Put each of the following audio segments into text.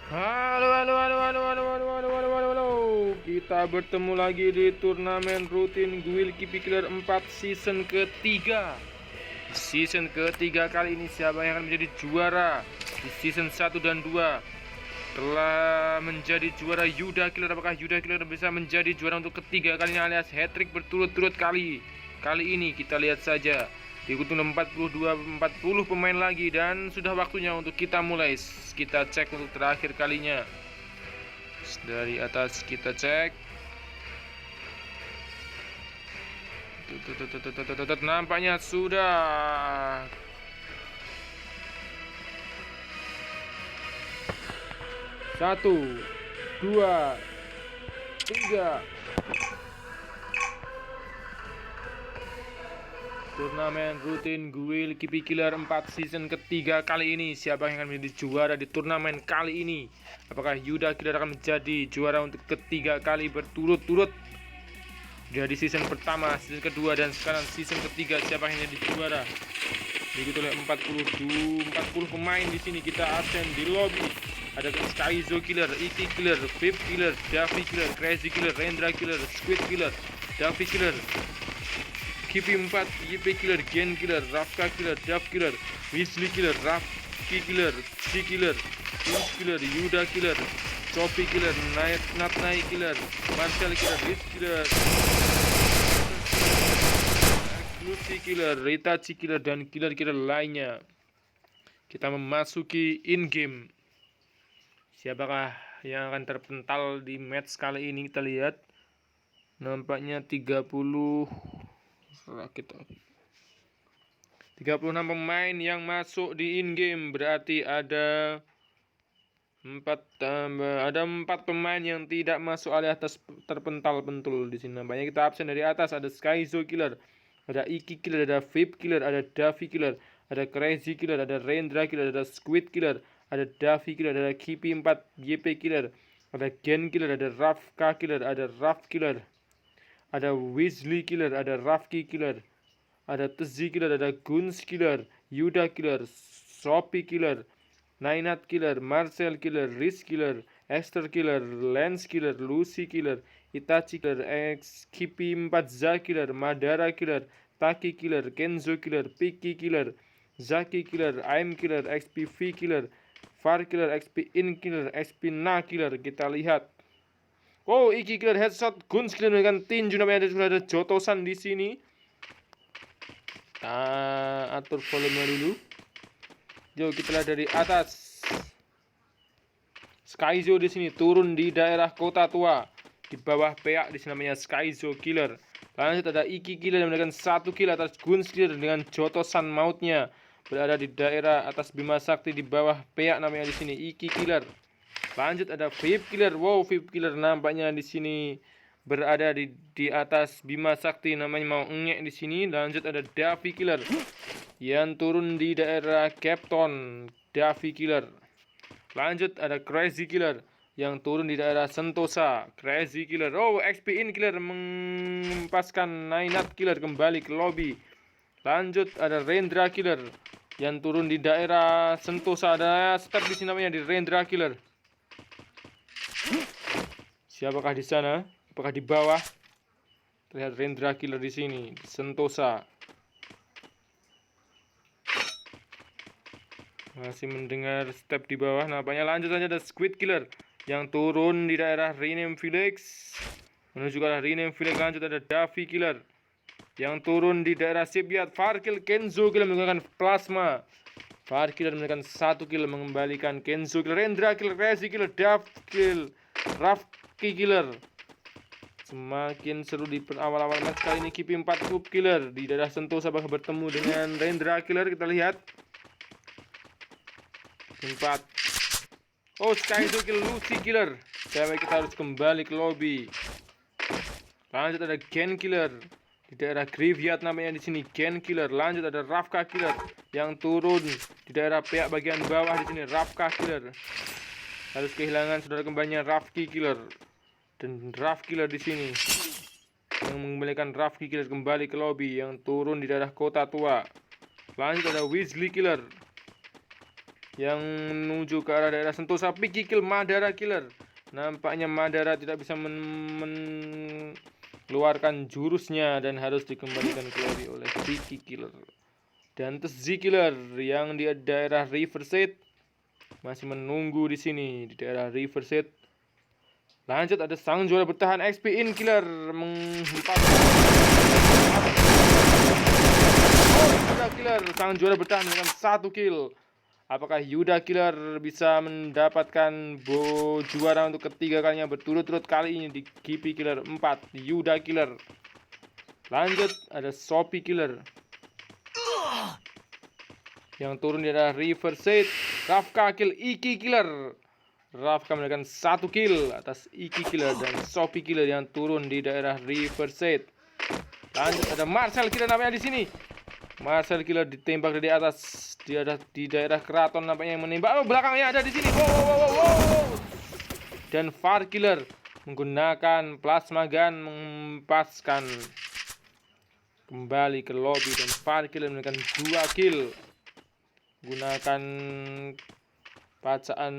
Halo, halo, halo, halo, halo, halo, halo, halo, halo, halo. Kita bertemu lagi di turnamen rutin Guild Kipi Killer 4 season ketiga. Di season ketiga kali ini siapa yang akan menjadi juara? Di season 1 dan 2 telah menjadi juara Yuda Killer. Apakah Yuda Killer bisa menjadi juara untuk ketiga kalinya alias hat-trick berturut-turut kali ini? Kita lihat saja. Diikuti 40 pemain lagi dan sudah waktunya untuk kita mulai. Kita cek untuk terakhir kalinya. Dari atas kita cek. Nampaknya sudah. Satu, dua, tiga. Turnamen rutin Guild Kipi Killer 4 season ketiga kali ini. Siapa yang akan menjadi juara di turnamen kali ini? Apakah Yuda Killer akan menjadi juara untuk ketiga kali berturut-turut? Dari season pertama, season kedua, dan sekarang season ketiga, siapa yang jadi juara? Diikuti oleh 40 pemain di sini. Kita absen di lobby. Ada Skyzo Killer, Iki Killer, Pip Killer, Davi Killer, Crazy Killer, Rendra Killer, Squid Killer, Davi Killer, Kipi 4, YP Killer, Gen Killer, Rafka Killer, Dav Killer, Weasley Killer, Rafki Killer, C Killer, Prince Killer, Yuda Killer, Choppy Killer, Natnai Killer, Marshall Killer, Riz Killer, Lucy Killer, Ritachi Killer, dan killer-killer lainnya. Kita memasuki in-game. Siapakah yang akan terpental di match kali ini? Kita lihat. Nampaknya 36 pemain yang masuk di in-game. Berarti ada 4 pemain yang tidak masuk alias terpental-pentul di sini. Nampaknya kita absen dari atas. Ada Skyzo Killer, ada Iki Killer, ada Vip Killer, ada Davi Killer, ada Crazy Killer, ada Rendra Killer, ada Squid Killer, ada Davi Killer, ada Kipi 4, YP Killer, ada Gen Killer, ada Rafka Killer, ada Raf Killer, ada Weasley Killer, ada Rafki Killer, ada Tezi Killer, ada Guns Killer, Yuda Killer, Sopi Killer, Nainat Killer, Marcel Killer, Riz Killer, Esther Killer, Lance Killer, Lucy Killer, Itachi Killer, Kipi 4 Killer, Madara Killer, Taki Killer, Kenzo Killer, Piki Killer, Zaki Killer, I'm Killer, XP Killer, Far Killer, XP In Killer, XP Na Killer. Kita lihat. Oh, Iki Killer headshot, Guns Killer dengan tinju, namanya ada Jotosan di sini. Kita atur volume dulu. Yuk kita lihat dari atas. Skyzo di sini turun di daerah kota tua. Di bawah peak di sini namanya Skyzo Killer. Lanjut ada Iki Killer yang mendapatkan 1 kill atas Guns Killer dengan jotosan mautnya. Berada di daerah atas Bima Sakti di bawah peak namanya di sini Iki Killer. Lanjut ada Vip Killer. Wow, Vip Killer nampaknya di sini berada di atas Bima Sakti, namanya mau ngek di sini. Lanjut ada Davi Killer yang turun di daerah Capton, Davi Killer. Lanjut ada Crazy Killer yang turun di daerah Sentosa, Crazy Killer. Oh, XP In Killer mengempaskan Nainat Killer kembali ke lobby. Lanjut ada Rendra Killer yang turun di daerah Sentosa. Ada step di sini namanya di Rendra Killer. Siapakah di sana? Apakah di bawah? Terlihat Rendra Killer di sini, di Sentosa. Masih mendengar step di bawah. Nampaknya lanjut saja ada Squid Killer yang turun di daerah Rename Village menuju ke arah Rename Village. Lanjut ada Davi Killer yang turun di daerah Shipyard. Farkill Kenzo Killer menggunakan plasma. Farkill menggunakan 1 kill mengembalikan Kenzo Killer. Rendra Killer, Crazy Killer, Dav Kill, Rafki Killer. Semakin seru di awal-awal match kali ini. Kipi 4 Cube Killer di daerah Sentosa bakal bertemu dengan Rendra Killer. Kita lihat 4. Oh, Skyzo Killer, Lucy Killer. Tapi kita harus kembali ke lobby. Lanjut ada Gen Killer di daerah Graveyard namanya di sini, Gen Killer. Lanjut ada Rafka Killer yang turun di daerah pihak bagian bawah di sini, Rafka Killer. Harus kehilangan saudara kembarnya Rafki Killer. Dan Raf Killer di sini yang mengembalikan Rafki Killer kembali ke lobby yang turun di daerah kota tua. Lanjut ada Weasley Killer yang menuju ke arah daerah Sentosa. Picky Kill, Madara Killer. Nampaknya Madara tidak bisa mengeluarkan jurusnya dan harus dikembalikan ke lobby oleh Picky Killer. Dan Z Killer yang di daerah Riverside masih menunggu di sini di daerah Riverside. Lanjut ada sang juara bertahan XP In Killer Yuda Killer, sang juara bertahan dengan 1 kill. Apakah Yuda Killer bisa mendapatkan juara untuk ketiga kalinya berturut-turut kali ini di GP Killer 4 Yuda Killer. Lanjut ada Sophie Killer yang turun di daerah Riverside. Rafka Kill, Iki Killer. Rafka mendapatkan 1 kill atas Iki Killer dan Sophie Killer yang turun di daerah Riverside. Lanjut ada Marcel Killer namanya di sini. Marcel Killer ditembak dari atas. Dia ada di daerah keraton nampaknya yang menembak. Oh, belakangnya ada di sini. Wow. Dan Far Killer menggunakan plasma gun mempaskan kembali ke lobby dan Far Killer mendapatkan 2 kill. Gunakan bacaan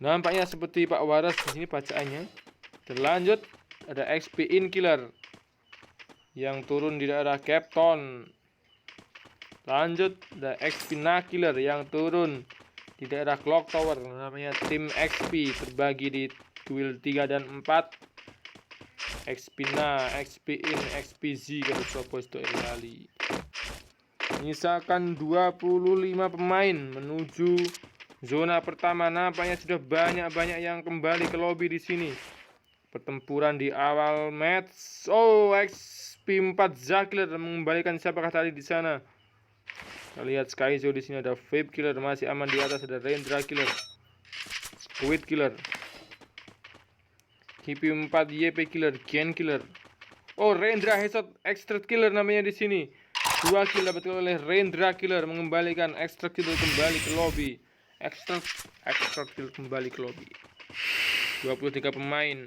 nampaknya seperti Pak Waras di sini bacaannya. Terlanjut ada XP In Killer yang turun di daerah Capton. Lanjut ada XP Na Killer yang turun di daerah Clock Tower. Namanya tim XP terbagi di duel 3 dan 4. XP Na, XP In, XP Z kalau Sopois do Kali. Menyisakan 25 pemain menuju zona pertama. Nampaknya sudah banyak yang kembali ke lobby di sini. Pertempuran di awal match. Oh, XP4 Zakiller mengembalikan siapakah tadi di sana? Kita lihat Skyzo di sini ada Vape Killer masih aman di atas, ada Rendra Killer, Squid Killer, KP4 YP Killer, Gen Killer. Oh, Rendra Headshot Extract Killer namanya di sini. 2 kill dapatkan oleh Rendra Killer mengembalikan Extract Killer kembali ke lobby. Extract Killer kembali ke lobby. 23 pemain.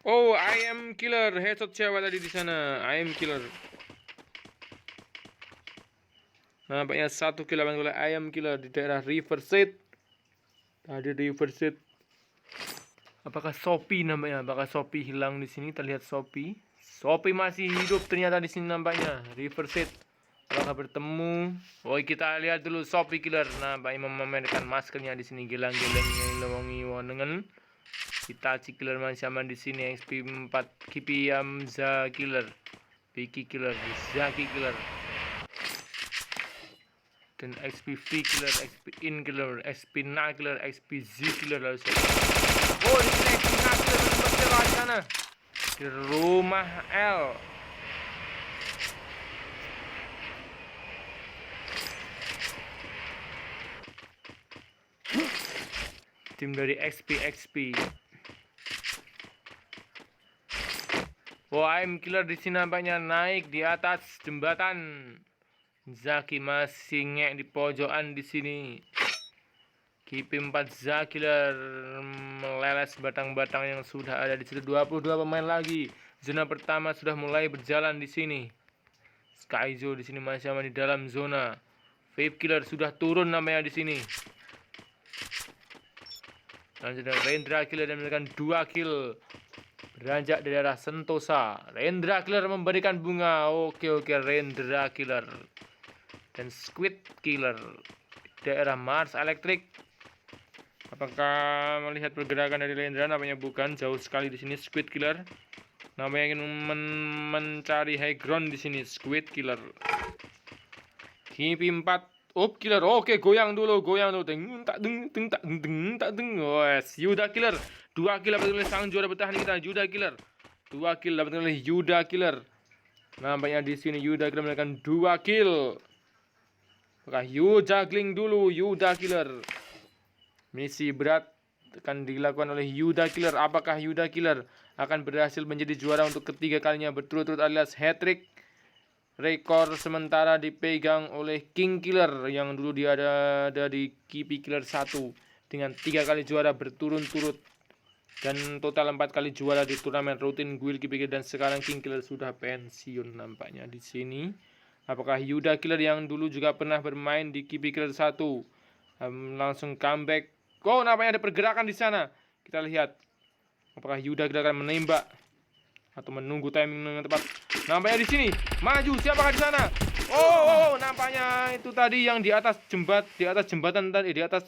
Oh, I am Killer headshot cewek tadi di sana. I am Killer. Nampaknya 1 kill oleh I am Killer di daerah Riverside. Tadi Riverside. Apakah Sophie namanya? Apakah Sophie hilang di sini? Terlihat Sophie. Sophie masih hidup ternyata di sini nampaknya. Riverside. Apakah bertemu? Oh, kita lihat dulu Sophie Killer. Nampaknya memamerkan maskernya di sini, gelang-gelangnya lewangi dengan Itachi Killer masih aman di sini. XP4 Kipi Hamza Killer, Piki Killer, Zaki Killer, dan XP Killer, XP In Killer, XP Na Killer, XP Z Killer lalu saya. Oh, di sini XP Na Killer berada di sana di rumah L. Tim dari XP. Oh, I'm Killer di sini nampaknya naik di atas jembatan. Zaki masih ngek di pojokan di sini. KP4 Zakiller meleles batang-batang yang sudah ada di situ. 22 pemain lagi. Zona pertama sudah mulai berjalan di sini. Skyzo di sini masih aman di dalam zona. Vape Killer sudah turun namanya di sini. Lanjut ada Rendra Killer dan memberikan 2 kill. Beranjak dari daerah Sentosa. Rendra Killer memberikan bunga. Oke, Rendra Killer. Dan Squid Killer daerah Mars Electric. Apakah melihat pergerakan dari Rendra? Namanya bukan, jauh sekali di sini Squid Killer. Namanya ingin mencari high ground di sini Squid Killer. KP4 Up Killer. Oke, goyang dulu. Deng tak deng. Wes, Yuda Killer. 2 kill dapat oleh sang juara bertahan kita, Yuda Killer. 2 kill dapat oleh Yuda Killer. Nampaknya di sini Yuda Killer mendapatkan 2 kill. Apakah juggling dulu Yuda Killer? Misi berat akan dilakukan oleh Yuda Killer. Apakah Yuda Killer akan berhasil menjadi juara untuk ketiga kalinya berturut-turut alias hat-trick? Rekor sementara dipegang oleh King Killer yang dulu dia ada di KP Killer 1 dengan 3 kali juara berturut-turut dan total 4 kali juara di turnamen rutin Guild KP Killer, dan sekarang King Killer sudah pensiun nampaknya di sini. Apakah Yuda Killer yang dulu juga pernah bermain di KP Killer 1 langsung comeback? Oh, nampaknya ada pergerakan di sana. Kita lihat. Apakah Yuda Killer akan menembak atau menunggu timing yang tepat? Nampaknya di sini. Maju, siapakah di sana? Oh, nampaknya itu tadi yang di atas jembatan tadi, di atas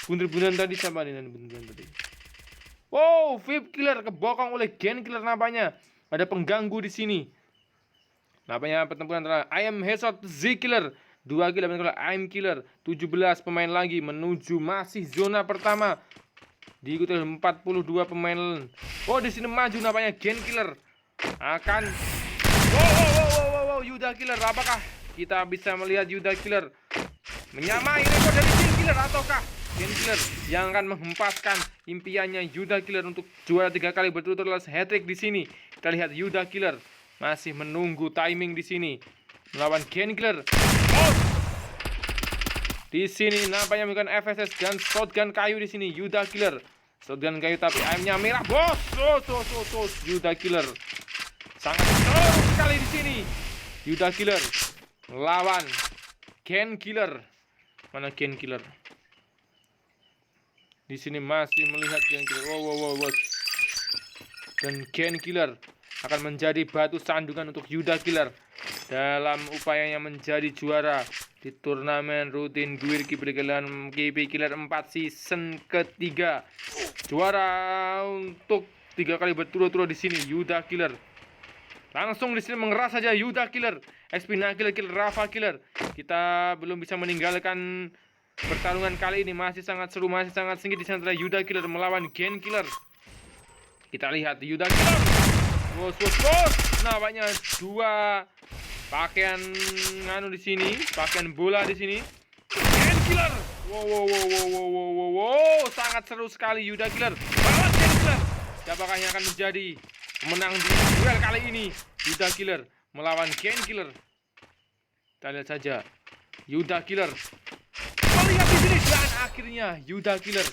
bundaran tadi, siapa nih bundaran tadi? Wow, VIP Killer kebokong oleh Gen Killer nampaknya. Ada pengganggu di sini. Nampaknya pertempuran antara I Am Headshot Z Killer 2 kill dengan I Am Killer 17 pemain lagi menuju masih zona pertama. Diikuti oleh 42 pemain. Oh, di sini maju nampaknya Gen Killer akan wow, Yuda Killer. Apakah kita bisa melihat Yuda Killer menyamai rekor dari Gen Killer ataukah Gen Killer yang akan menghempaskan impiannya Yuda Killer untuk juara 3 kali berturut-turut hat-trick di sini? Kita lihat Yuda Killer masih menunggu timing di sini melawan Gen Killer. Oh! Di sini nampaknya menggunakan FSS dan shotgun kayu di sini Yuda Killer. Shotgun kayu tapi aimnya merah, bos. Yuda Killer sangat seru sekali di sini. Yuda Killer melawan Gen Killer. Mana Gen Killer? Di sini masih melihat Gen Killer. Wow. Dan Gen Killer akan menjadi batu sandungan untuk Yuda Killer dalam upayanya menjadi juara di turnamen rutin Guir KP Killer 4 season ketiga. Juara untuk 3 kali berturut-turut di sini Yuda Killer. Langsung di sini mengeras saja Yuda Killer, XP Killer, Rafa Killer. Kita belum bisa meninggalkan pertarungan kali ini, masih sangat seru, masih sangat sengit di sana. Yuda Killer melawan Gen Killer. Kita lihat Yuda Killer. Bos. Nampaknya dua pakaian di sini, pakaian bola di sini. Gen Killer. Wow, sangat seru sekali Yuda Killer melawan Gen Killer. Siapakah yang akan menjadi pemenang di duel kali ini? Yuda Killer melawan Gen Killer. Kita lihat saja Yuda Killer melihat di sini dan akhirnya Yuda Killer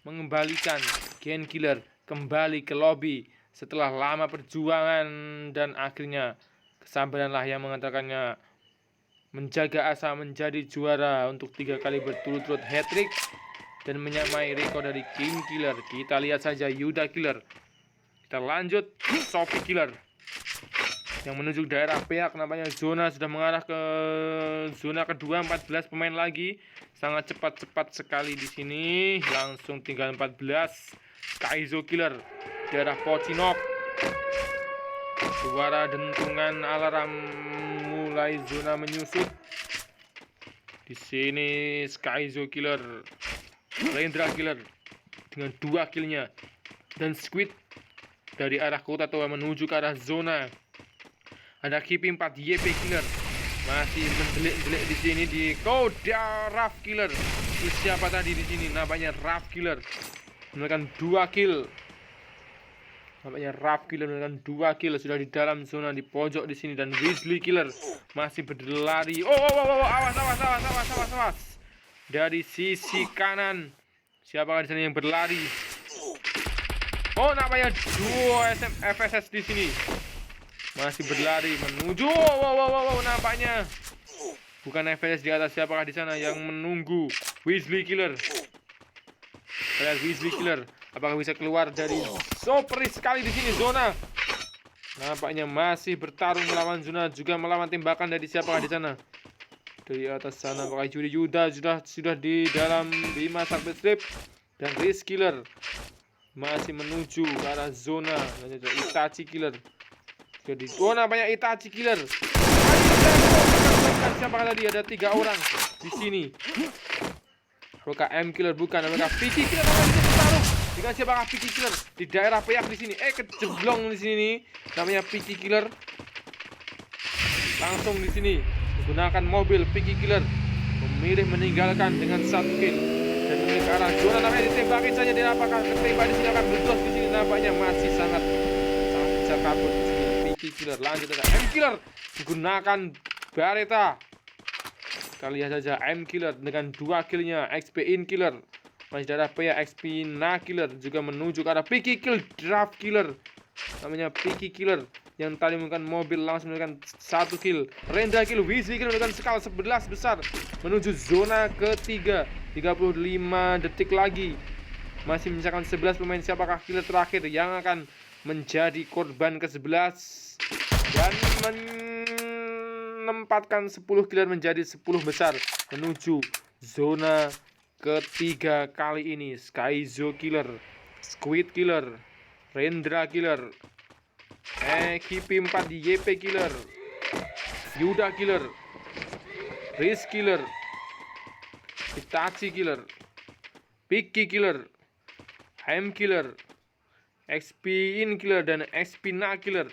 mengembalikan Gen Killer kembali ke lobby setelah lama perjuangan, dan akhirnya kesabaranlah yang mengantarkannya menjaga asa menjadi juara untuk 3 kali berturut-turut hat-trick dan menyamai rekor dari King Killer. Kita lihat saja Yuda Killer. Kita lanjut Sophie Killer yang menuju daerah pihak. Nampaknya zona sudah mengarah ke zona kedua, 14 pemain lagi. Sangat cepat sekali di sini. Langsung tinggal 14. Kaizo Killer daerah Pocinok. Suara dentungan alarm mulai zona menyusut. Di sini Kaizo Killer, Rendra Killer dengan 2 killnya, dan Squid dari arah kota tua menuju ke arah zona. Ada KP 4 YP Killer masih mendelik di sini di Koda Raf Killer. Siapa tadi di sini? Nampaknya Raf Killer melakukan 2 kill. Nampaknya Raf Killer melakukan 2 kill sudah di dalam zona di pojok di sini, dan Weasley Killer masih berlari. Awas. Dari sisi kanan siapakah di sana yang berlari? Oh, nampaknya duo FSS di sini masih berlari menuju. Nampaknya bukan FSS di atas. Siapakah di sana yang menunggu? Weasley Killer. Lihat Weasley Killer, apakah bisa keluar dari sopri sekali di sini zona? Nampaknya masih bertarung melawan zona, juga melawan tembakan dari siapakah di sana? Dari atas sana apakah Yuda sudah di dalam 5 sampai strip, dan Riz Killer masih menuju ke arah zona. Dan ada Itachi Killer. Jadi nampaknya Itachi Killer. Siapakah tadi? Ada 3 orang di sini. Apakah M Killer? Bukan. Apakah Piki Killer? Bertaruh dengan siapakah Piki Killer di daerah peyak di sini? Kejeblong di sini. Namanya Piki Killer. Langsung di sini menggunakan mobil. Piki Killer memilih meninggalkan dengan 1 kill dan memilih ke arah zona. Namanya ditembakin saja. Dan apakah ketembak di sini akan berdos di sini? Nampaknya masih sangat bisa kabur di sini. Piki Killer. Lanjut ada M Killer menggunakan Beretta. Kita lihat saja M Killer dengan 2 killnya. XP In Killer masih darah PA. XP Na Killer juga menuju ke arah Piki Kill Draft Killer. Namanya Piki Killer yang tadi menggunakan mobil langsung mendapatkan 1 kill. Rendra kill, Wizzy kill mendapatkan skala 11 besar menuju zona ketiga. 35 detik lagi. Masih menyisakan 11 pemain. Siapakah killer terakhir yang akan menjadi korban ke-11 dan menempatkan 10 killer menjadi 10 besar menuju zona ketiga kali ini. Skyzo killer, Squid killer, Rendra killer, Kipi 4 YP killer, Yuda killer, Riz killer, Itachi killer, Piki killer, Hem killer, XP in killer, dan XP na killer.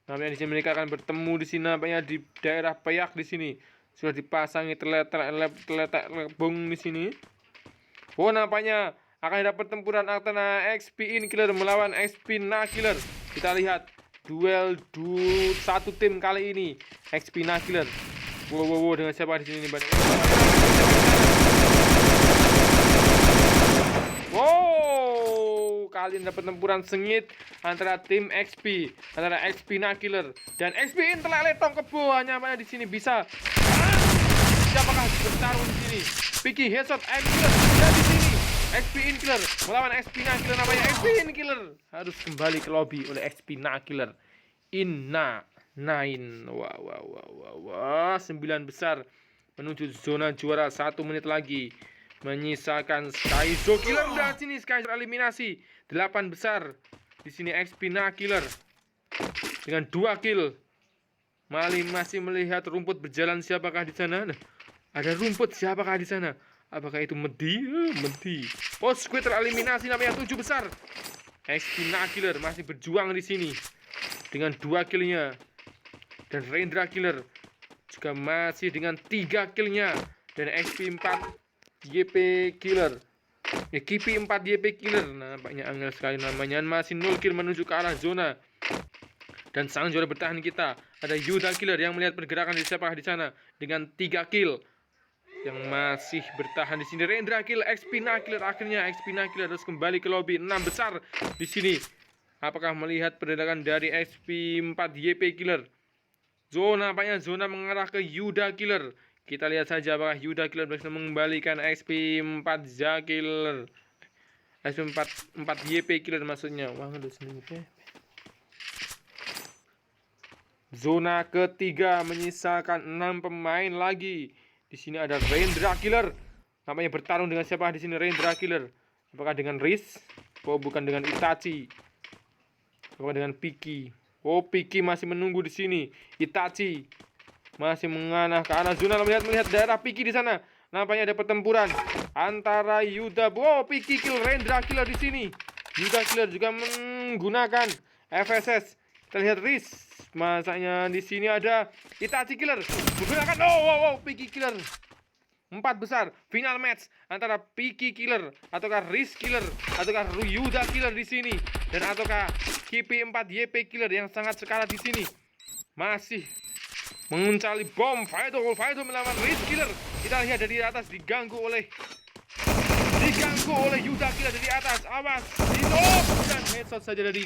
Nampaknya di sini mereka akan bertemu di sini, nampaknya di daerah Peyak di sini. Sudah dipasangi teletek lebong di sini. Oh, nampaknya akan ada pertempuran antara XP in killer melawan XP na killer. Kita lihat duel satu tim kali ini. XP na killer. Wow, dengan siapa di sini banyak. Wow, kali ini ada pertempuran sengit antara tim XP, antara XP na killer dan XP in terlele tong kebo. Hanya di sini bisa. Siapakah bertarung di sini? Piki headshot and killer dan di sini XP in killer melawan XP na killer. Namanya XP in killer harus kembali ke lobby oleh XP na killer. Wah, 9 besar menuju zona juara. 1 menit lagi menyisakan Skyzo killer dan sini Skyzo eliminasi. 8 besar di sini XP na killer dengan 2 kill. Mali masih melihat rumput berjalan. Siapakah di sana? Nah, ada rumput. Siapakah di sana? Apakah itu Medi? Medi. Oh, Squid tereliminasi, namanya 7 besar. XP na killer masih berjuang di sini dengan 2 killnya. Dan Rendra killer juga masih dengan 3 killnya. Dan XP 4 YP killer, Kipi 4 YP killer. Nampaknya angel sekali namanya. Masih 0 kill menuju ke arah zona. Dan sang juara bertahan kita ada Yuda killer yang melihat pergerakan di siapakah di sana dengan 3 kill. Yang masih bertahan di sini Rendra kill, XP na killer. Akhirnya XP na killer harus kembali ke lobby. 6 besar di sini. Apakah melihat pergerakan dari XP 4 YP killer? Nampaknya zona mengarah ke Yuda killer. Kita lihat saja apakah Yuda killer bisa mengembalikan XP 4 Z killer. XP 4 YP killer maksudnya. Wah, udah sendiri. Zona ketiga menyisakan 6 pemain lagi. Di sini ada Rendra killer. Namanya bertarung dengan siapa di sini? Rendra killer. Apakah dengan Riz? Oh, bukan dengan Itachi. Apakah dengan Piki? Oh, Piki masih menunggu di sini. Itachi masih menganah ke arah zona. Melihat daerah Piki di sana. Nampaknya ada pertempuran antara Yuda. Oh, Piki kill, Rendra killer di sini. Yuda killer juga menggunakan FSS. Kita lihat Riz. Masanya di sini ada Itachi killer menggunakan Piki killer. 4 besar final match antara Piki killer ataukah Riz killer ataukah Yuda killer di sini dan ataukah Kipi 4 YP killer yang sangat sekarat di sini. Masih menguncali bom Fido melawan Riz killer. Kita lihat dari atas diganggu oleh Yuda killer dari atas. Awas, dan headshot saja dari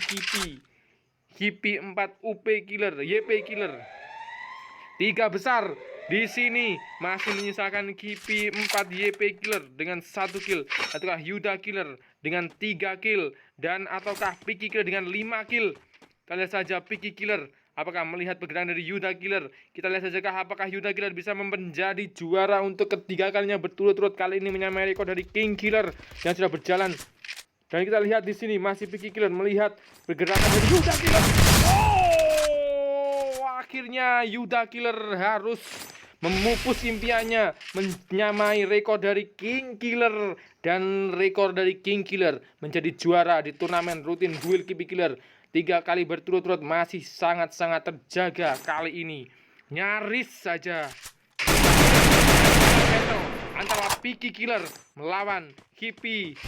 Kipi 4 UP killer, YP killer. 3 besar di sini masih menyisakan Kipi 4 YP killer dengan 1 kill, ataukah Yuda killer dengan 3 kill, dan ataukah Piki killer dengan 5 kill. Kita lihat saja Piki killer. Apakah melihat pergerakan dari Yuda killer? Kita lihat saja apakah Yuda killer bisa menjadi juara untuk ketiga kalinya berturut-turut. Kali ini menyamai rekor dari King killer yang sudah berjalan. Dan kita lihat di sini masih Piki killer melihat pergerakan dari Yuda killer. Akhirnya Yuda killer harus memupus impiannya menyamai rekor dari King killer, dan rekor dari King killer menjadi juara di turnamen rutin duel Kipi killer 3 kali berturut-turut masih sangat-sangat terjaga. Kali ini nyaris saja antara Piki killer melawan Kipi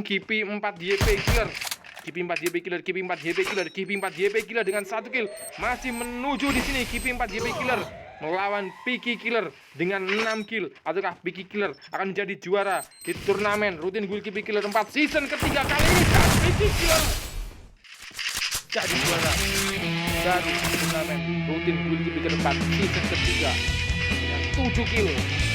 Kipi 4 YP killer. Kipi 4 YP killer, Kipi 4 YP killer, Kipi 4 YP killer dengan 1 kill masih menuju di sini. Kipi 4 YP killer melawan Piki killer dengan 6 kill. Ataukah Piki killer akan menjadi juara di turnamen rutin duel Kipi killer 4 season ketiga kali ini? Dan Piki killer jadi juara baru turnamen rutin Guilty Gear 4 season ketiga dengan 7 kill.